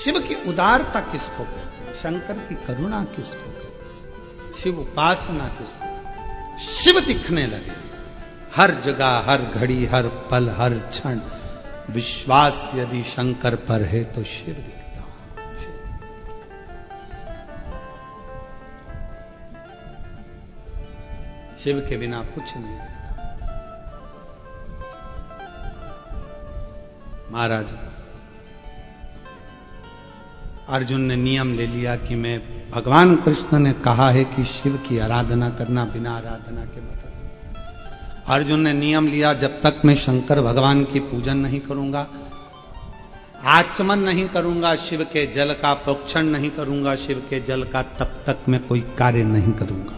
शिव की उदारता किसको कहते हैं, शंकर की करुणा किसको कहते हैं, शिव उपासना किसको, शिव दिखने लगे हर जगह, हर घड़ी, हर पल, हर क्षण। विश्वास यदि शंकर पर है तो शिव दिखता है। शिव के बिना कुछ नहीं दिखता। महाराज अर्जुन ने नियम ले लिया कि मैं, भगवान कृष्ण ने कहा है कि शिव की आराधना करना बिना आराधना के मतलब। अर्जुन ने नियम लिया, जब तक मैं शंकर भगवान की पूजन नहीं करूंगा, आचमन नहीं करूंगा, शिव के जल का प्रोक्षण नहीं करूंगा, शिव के जल का, तब तक मैं कोई कार्य नहीं करूंगा।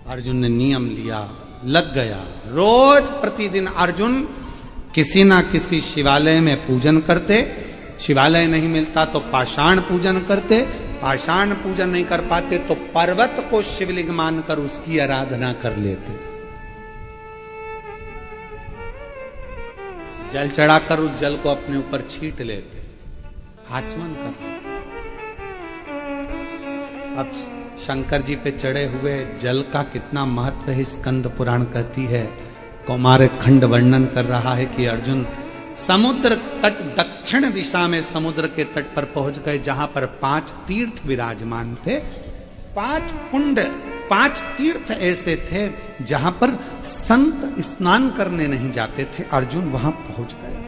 अर्जुन ने नियम लिया, लग गया। रोज प्रतिदिन अर्जुन किसी ना किसी शिवालय में पूजन करते, शिवालय नहीं मिलता तो पाषाण पूजन करते, पाषाण पूजन नहीं कर पाते तो पर्वत को शिवलिंग मानकर उसकी आराधना कर लेते, जल चढ़ाकर उस जल को अपने ऊपर छीट लेते, आचमन कर लेते। अब शंकर जी पे चढ़े हुए जल का कितना महत्व है, स्कंद पुराण कहती है, कौमार खंड वर्णन कर रहा है कि अर्जुन समुद्र तट, दक्षिण दिशा में समुद्र के तट पर पहुंच गए, जहां पर 5 तीर्थ विराजमान थे। 5 कुंड, 5 तीर्थ ऐसे थे जहां पर संत स्नान करने नहीं जाते थे। अर्जुन वहां पहुंच गए।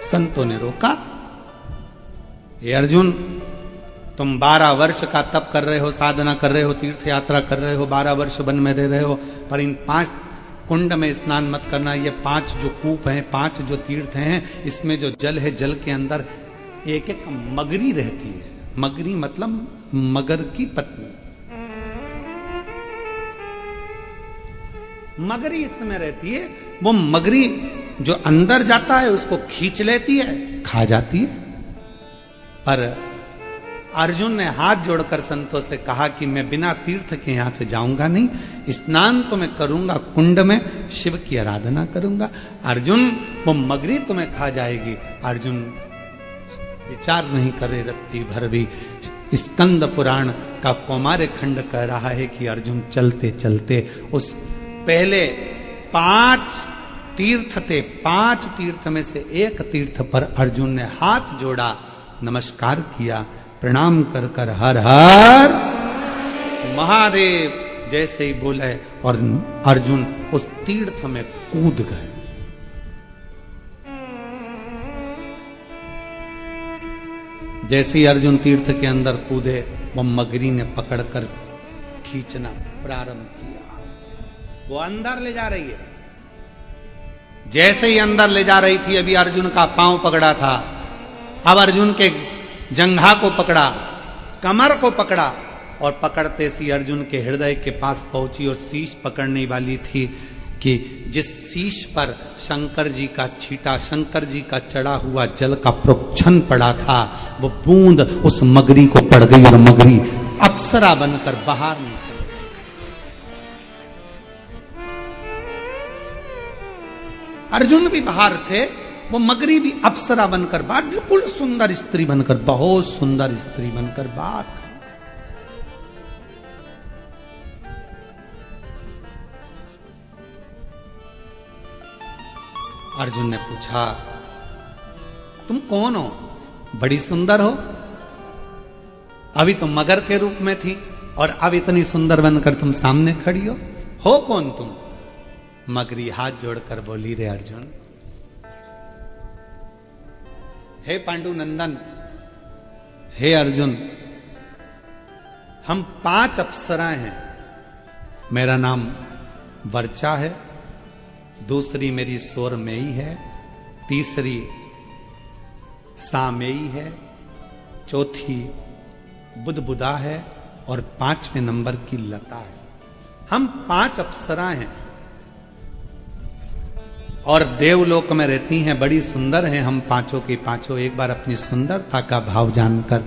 संतों ने रोका, ये अर्जुन, तुम 12 वर्ष का तप कर रहे हो, साधना कर रहे हो, तीर्थ यात्रा कर रहे हो, 12 वर्ष वन में रह रहे हो, पर इन 5 कुंड में स्नान मत करना। ये 5 जो कूप हैं, 5 जो तीर्थ हैं, इसमें जो जल है, जल के अंदर एक एक मगरी रहती है। मगरी मतलब मगर की पत्नी, मगरी इसमें रहती है। वो मगरी जो अंदर जाता है उसको खींच लेती है, खा जाती है। पर अर्जुन ने हाथ जोड़कर संतों से कहा कि मैं बिना तीर्थ के यहां से जाऊंगा नहीं, स्नान तो मैं करूंगा कुंड में, शिव की आराधना करूंगा। अर्जुन, वो मगरी तुम्हें खा जाएगी। अर्जुन विचार नहीं करे रत्ती भर भी। स्कंद पुराण का कौमार खंड कह रहा है कि अर्जुन चलते चलते उस पहले 5 तीर्थ थे, 5 तीर्थ में से एक तीर्थ पर अर्जुन ने हाथ जोड़ा, नमस्कार किया, प्रणाम कर कर हर हर महादेव जैसे ही बोले, और अर्जुन उस तीर्थ में कूद गए। जैसे ही अर्जुन तीर्थ के अंदर कूदे, वो मगरी ने पकड़कर खींचना प्रारंभ किया। वो अंदर ले जा रही है। जैसे ही अंदर ले जा रही थी, अभी अर्जुन का पांव पकड़ा था, अब अर्जुन के जंघा को पकड़ा, कमर को पकड़ा, और पकड़ते सी अर्जुन के हृदय के पास पहुंची और शीश पकड़ने वाली थी कि जिस शीश पर शंकर जी का छीटा, शंकर जी का चढ़ा हुआ जल का प्रोक्षण पड़ा था, वो बूंद उस मगरी को पड़ गई और मगरी अप्सरा बनकर बाहर निकल गई। अर्जुन भी बाहर थे, वो मगरी भी अप्सरा बनकर बाहर, बिल्कुल सुंदर स्त्री बनकर, बहुत सुंदर स्त्री बनकर बाहर। अर्जुन ने पूछा, तुम कौन हो? बड़ी सुंदर हो। अभी तुम मगर के रूप में थी और अब इतनी सुंदर बनकर तुम सामने खड़ी हो कौन तुम? मगरी हाथ जोड़कर बोली, रे अर्जुन, हे पांडु नंदन, हे अर्जुन, हम 5 अप्सराएं हैं। मेरा नाम वर्चा है, दूसरी मेरी सोरमेई है, तीसरी सामेई है, चौथी बुदबुदा है और 5वें नंबर की लता है। हम 5 अप्सराएं हैं और देवलोक में रहती हैं, बड़ी सुंदर हैं हम पांचों की पांचों। एक बार अपनी सुंदरता का भाव जानकर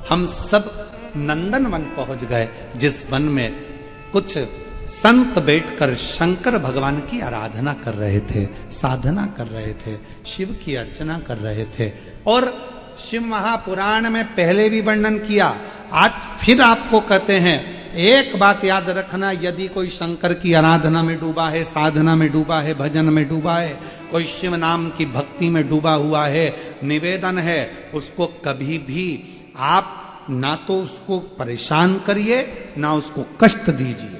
हम सब नंदन वन पहुंच गए, जिस वन में कुछ संत बैठकर शंकर भगवान की आराधना कर रहे थे, साधना कर रहे थे, शिव की अर्चना कर रहे थे। और शिव महापुराण में पहले भी वर्णन किया, आज फिर आपको कहते हैं, एक बात याद रखना, यदि कोई शंकर की आराधना में डूबा है, साधना में डूबा है, भजन में डूबा है, कोई शिव नाम की भक्ति में डूबा हुआ है, निवेदन है, उसको कभी भी आप ना तो उसको परेशान करिए ना उसको कष्ट दीजिए,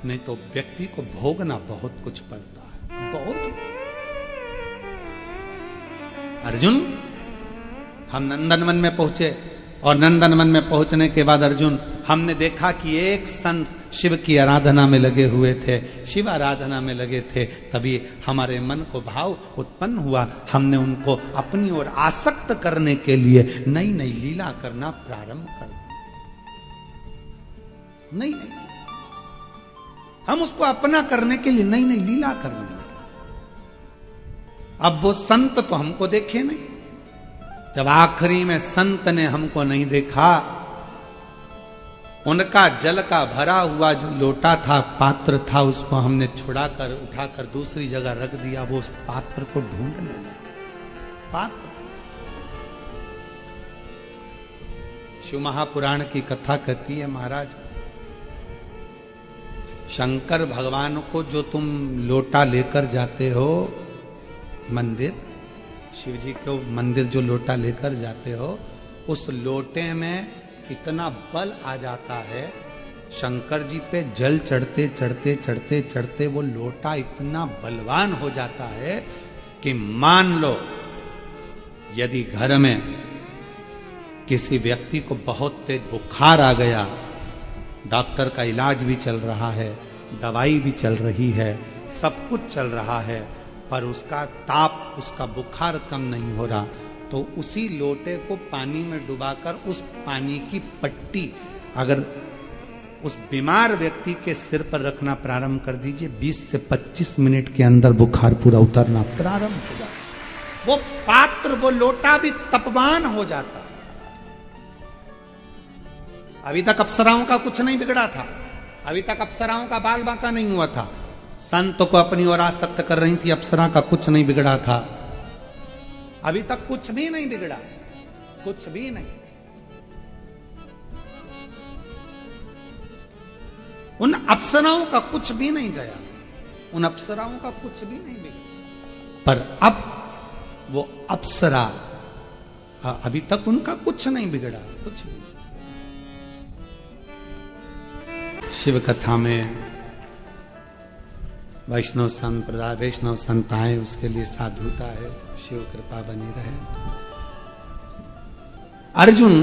नहीं तो व्यक्ति को भोगना बहुत कुछ पड़ता है, बहुत। अर्जुन, हम नंदनवन में पहुंचे और नंदनवन में पहुंचने के बाद अर्जुन, हमने देखा कि एक संत शिव की आराधना में लगे हुए थे, शिव आराधना में लगे थे। तभी हमारे मन को भाव उत्पन्न हुआ, हमने उनको अपनी ओर आसक्त करने के लिए नई नई लीला करना प्रारंभ कर दिया। नई नई हम उसको अपना करने के लिए नई नई लीला करने लगे। अब वो संत तो हमको देखे नहीं, जब आखिरी में संत ने हमको नहीं देखा, उनका जल का भरा हुआ जो लोटा था, पात्र था, उसको हमने छुड़ाकर उठाकर दूसरी जगह रख दिया। वो उस पात्र को ढूंढने लगे। पात्र, शिव महापुराण की कथा कहती है, महाराज शंकर भगवान को जो तुम लोटा लेकर जाते हो मंदिर, शिव जी को मंदिर जो लोटा लेकर जाते हो, उस लोटे में इतना बल आ जाता है, शंकर जी पे जल चढ़ते चढ़ते चढ़ते चढ़ते वो लोटा इतना बलवान हो जाता है कि मान लो यदि घर में किसी व्यक्ति को बहुत तेज बुखार आ गया, डॉक्टर का इलाज भी चल रहा है, दवाई भी चल रही है, सब कुछ चल रहा है, पर उसका ताप, उसका बुखार कम नहीं हो रहा, तो उसी लोटे को पानी में डुबाकर उस पानी की पट्टी अगर उस बीमार व्यक्ति के सिर पर रखना प्रारंभ कर दीजिए, 20 से 25 मिनट के अंदर बुखार पूरा उतरना प्रारंभ हो जाता। वो पात्र, वो लोटा भी तपवान हो जाता। अभी तक अप्सराओं का कुछ नहीं बिगड़ा था, अभी तक अप्सराओं का बाल बांका नहीं हुआ था, संत को अपनी ओर आसक्त कर रही थी, अप्सरा का कुछ नहीं बिगड़ा था, अभी तक कुछ भी नहीं बिगड़ा, कुछ भी नहीं। उन अप्सराओं का कुछ भी नहीं गया, उन अप्सराओं का कुछ भी नहीं बिगड़ा, पर अब वो अप्सरा, अभी तक उनका कुछ नहीं बिगड़ा, कुछ नहीं। शिव कथा में वैष्णव संप्रदाय, वैष्णव संत आए, उसके लिए साधुता है, शिव कृपा बनी रहे। अर्जुन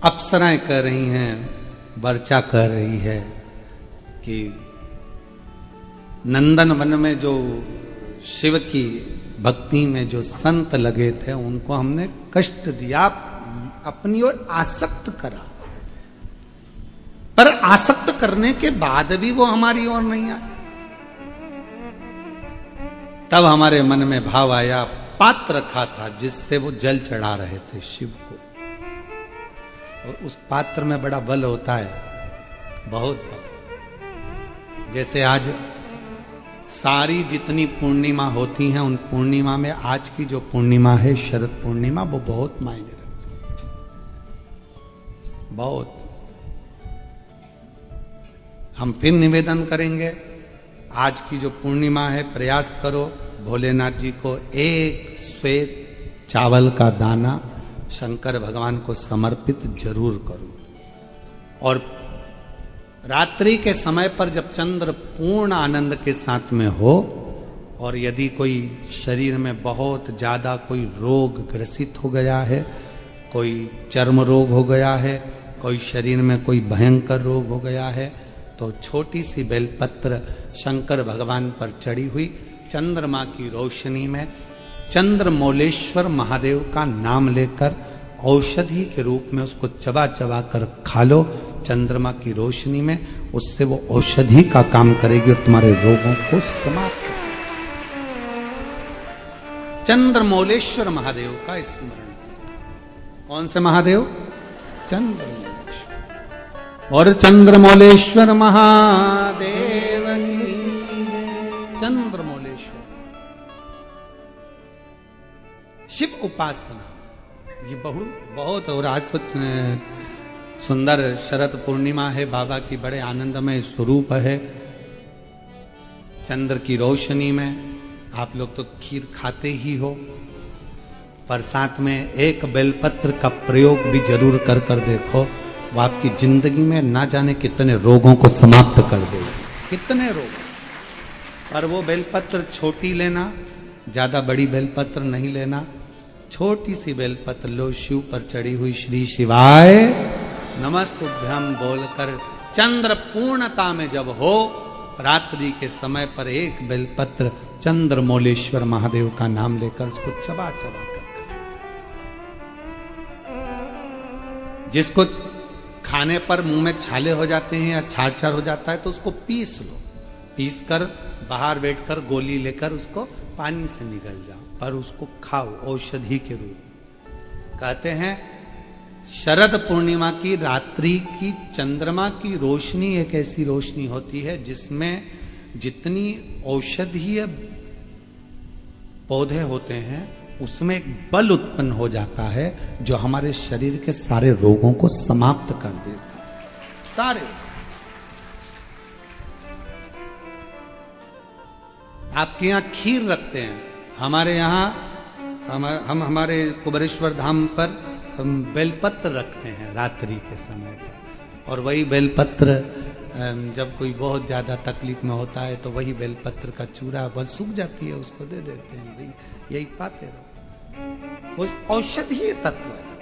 अप्सराएं कह रही हैं, वर्चा कह रही है कि नंदन वन में जो शिव की भक्ति में जो संत लगे थे, उनको हमने कष्ट दिया, अपनी ओर आसक्त करा, पर आसक्त करने के बाद भी वो हमारी ओर नहीं आए। तब हमारे मन में भाव आया, पात्र रखा था जिससे वो जल चढ़ा रहे थे शिव को, और उस पात्र में बड़ा बल होता है, बहुत बल। जैसे आज सारी जितनी पूर्णिमा होती हैं, उन पूर्णिमा में आज की जो पूर्णिमा है, शरद पूर्णिमा, वो बहुत मायने रखती है, बहुत। हम फिर निवेदन करेंगे, आज की जो पूर्णिमा है, प्रयास करो भोलेनाथ जी को एक श्वेत चावल का दाना शंकर भगवान को समर्पित जरूर करो। और रात्रि के समय पर जब चंद्र पूर्ण आनंद के साथ में हो, और यदि कोई शरीर में बहुत ज्यादा कोई रोग ग्रसित हो गया है, कोई चर्म रोग हो गया है, कोई शरीर में कोई भयंकर रोग हो गया है, तो छोटी सी बेलपत्र शंकर भगवान पर चढ़ी हुई चंद्रमा की रोशनी में चंद्रमौलेश्वर महादेव का नाम लेकर औषधि के रूप में उसको चबा चबा कर खा लो चंद्रमा की रोशनी में, उससे वो औषधि का काम करेगी और तुम्हारे रोगों को समाप्त। चंद्रमौलेश्वर महादेव का स्मरण। कौन से महादेव? चंद्रमौलेश्वर। और चंद्रमौलेश्वर महादेव की। चंद्रमौलेश्वर शिव उपासना ये बहुत और आज तो सुंदर शरद पूर्णिमा है, बाबा की बड़े आनंदमय स्वरूप है। चंद्र की रोशनी में आप लोग तो खीर खाते ही हो, पर साथ में एक बेलपत्र का प्रयोग भी जरूर कर कर देखो, वो आपकी जिंदगी में ना जाने कितने रोगों को समाप्त कर देगा, कितने रोग। पर वो बेलपत्र छोटी लेना, ज्यादा बड़ी बेलपत्र नहीं लेना, छोटी सी बेलपत्र लो, शिव पर चढ़ी हुई श्री शिवाय नमस्तुभ्यम बोलकर चंद्र पूर्णता में जब हो, रात्रि के समय पर एक बेलपत्र चंद्रमौलेश्वर महादेव का नाम लेकर उसको चबा चबा कर, जिसको खाने पर मुंह में छाले हो जाते हैं या छाड़ छाड़ हो जाता है तो उसको पीस लो, पीस कर बाहर बैठकर गोली लेकर उसको पानी से निगल जाओ, पर उसको खाओ औषधि के रूप। कहते हैं शरद पूर्णिमा की रात्रि की चंद्रमा की रोशनी एक ऐसी रोशनी होती है जिसमें जितनी औषधीय पौधे होते हैं उसमें एक बल उत्पन्न हो जाता है जो हमारे शरीर के सारे रोगों को समाप्त कर देता है, सारे। आपके यहाँ खीर रखते हैं, हमारे यहाँ हम हमारे कुबेरेश्वर धाम पर हम बेलपत्र रखते हैं रात्रि के समय पर, और वही बेलपत्र जब कोई बहुत ज्यादा तकलीफ में होता है तो वही बेलपत्र का चूरा बल सूख जाती है उसको दे देते हैं, भाई यही पाते रहो, वो औषधीय तत्व है।